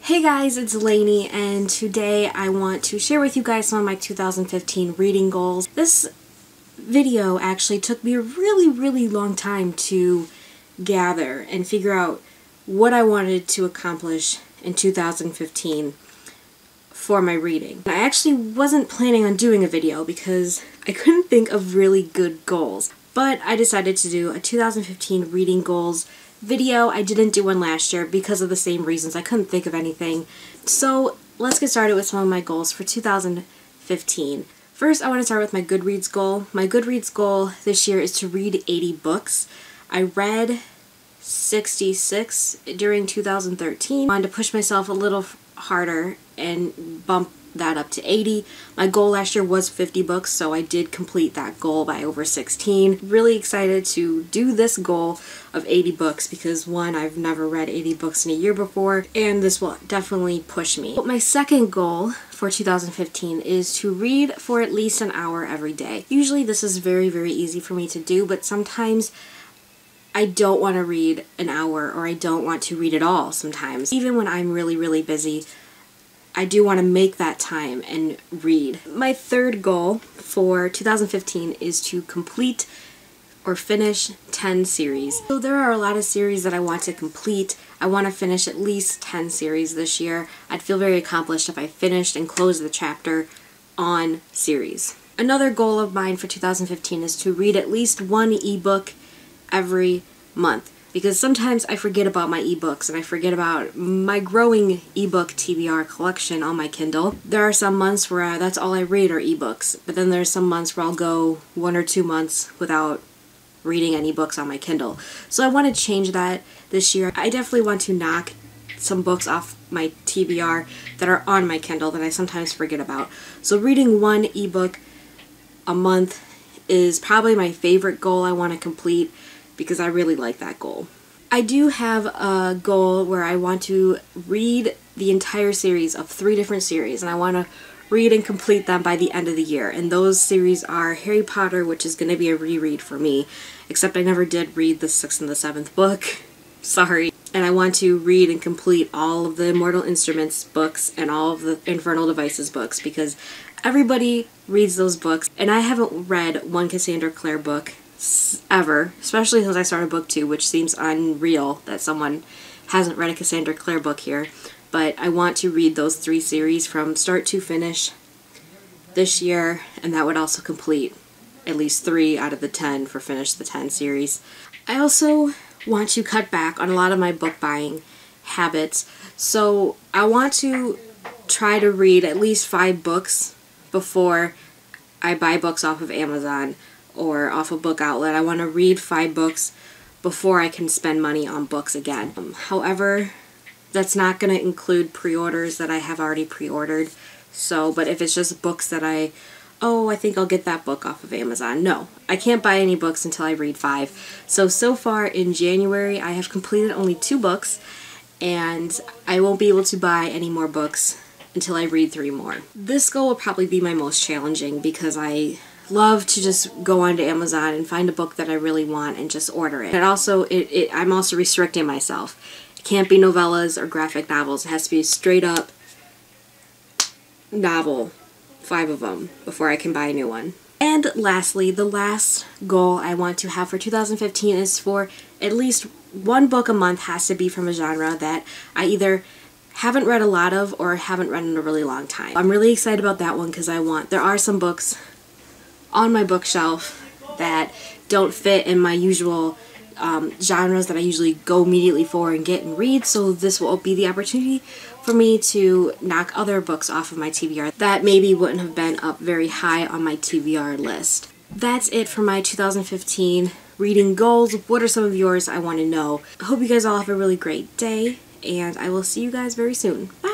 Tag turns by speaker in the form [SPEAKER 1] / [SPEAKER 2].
[SPEAKER 1] Hey guys, it's Lainey, and today I want to share with you guys some of my 2015 reading goals. This video actually took me a really long time to gather and figure out what I wanted to accomplish in 2015 for my reading. I actually wasn't planning on doing a video because I couldn't think of really good goals, but I decided to do a 2015 reading goals video. I didn't do one last year because of the same reasons. I couldn't think of anything. So let's get started with some of my goals for 2015. First, I want to start with my Goodreads goal. My Goodreads goal this year is to read 80 books. I read 66 during 2013. I wanted to push myself a little harder and bump that up to 80. My goal last year was 50 books, so I did complete that goal by over 16. Really excited to do this goal of 80 books because, one, I've never read 80 books in a year before, and this will definitely push me. But my second goal for 2015 is to read for at least an hour every day. Usually this is very easy for me to do, but sometimes I don't want to read an hour, or I don't want to read at all sometimes. Even when I'm really busy, I do want to make that time and read. My third goal for 2015 is to complete or finish 10 series. So there are a lot of series that I want to complete. I want to finish at least 10 series this year. I'd feel very accomplished if I finished and closed the chapter on series. Another goal of mine for 2015 is to read at least one ebook every month, because sometimes I forget about my ebooks and I forget about my growing ebook TBR collection on my Kindle. There are some months where that's all I read are ebooks, but then there's some months where I'll go 1 or 2 months without reading any books on my Kindle. So I want to change that this year. I definitely want to knock some books off my TBR that are on my Kindle that I sometimes forget about. So reading one ebook a month is probably my favorite goal I want to complete, because I really like that goal. I do have a goal where I want to read the entire series of 3 different series, and I want to read and complete them by the end of the year. And those series are Harry Potter, which is going to be a reread for me, except I never did read the 6th and the 7th book. Sorry. And I want to read and complete all of the Mortal Instruments books and all of the Infernal Devices books, because everybody reads those books, and I haven't read one Cassandra Clare book ever, especially since I started book 2, which seems unreal that someone hasn't read a Cassandra Clare book here. But I want to read those 3 series from start to finish this year, and that would also complete at least 3 out of the 10 for finish the 10 series. I also want to cut back on a lot of my book buying habits, so I want to try to read at least 5 books before I buy books off of Amazon or off a book outlet. I want to read 5 books before I can spend money on books again. However, that's not going to include pre-orders that I have already pre-ordered. So, but if it's just books that I think I'll get that book off of Amazon. No, I can't buy any books until I read 5. So far in January, I have completed only 2 books, and I won't be able to buy any more books until I read 3 more. This goal will probably be my most challenging, because I love to just go onto Amazon and find a book that I really want and just order it. And also, I'm also restricting myself. It can't be novellas or graphic novels. It has to be a straight up novel, 5 of them, before I can buy a new one. And lastly, the last goal I want to have for 2015 is for at least 1 book a month has to be from a genre that I either haven't read a lot of or haven't read in a really long time. I'm really excited about that one because there are some books on my bookshelf that don't fit in my usual genres that I usually go immediately for and get and read, so this will be the opportunity for me to knock other books off of my TBR that maybe wouldn't have been up very high on my TBR list. That's it for my 2015 reading goals. What are some of yours? I want to know. I hope you guys all have a really great day, and I will see you guys very soon. Bye!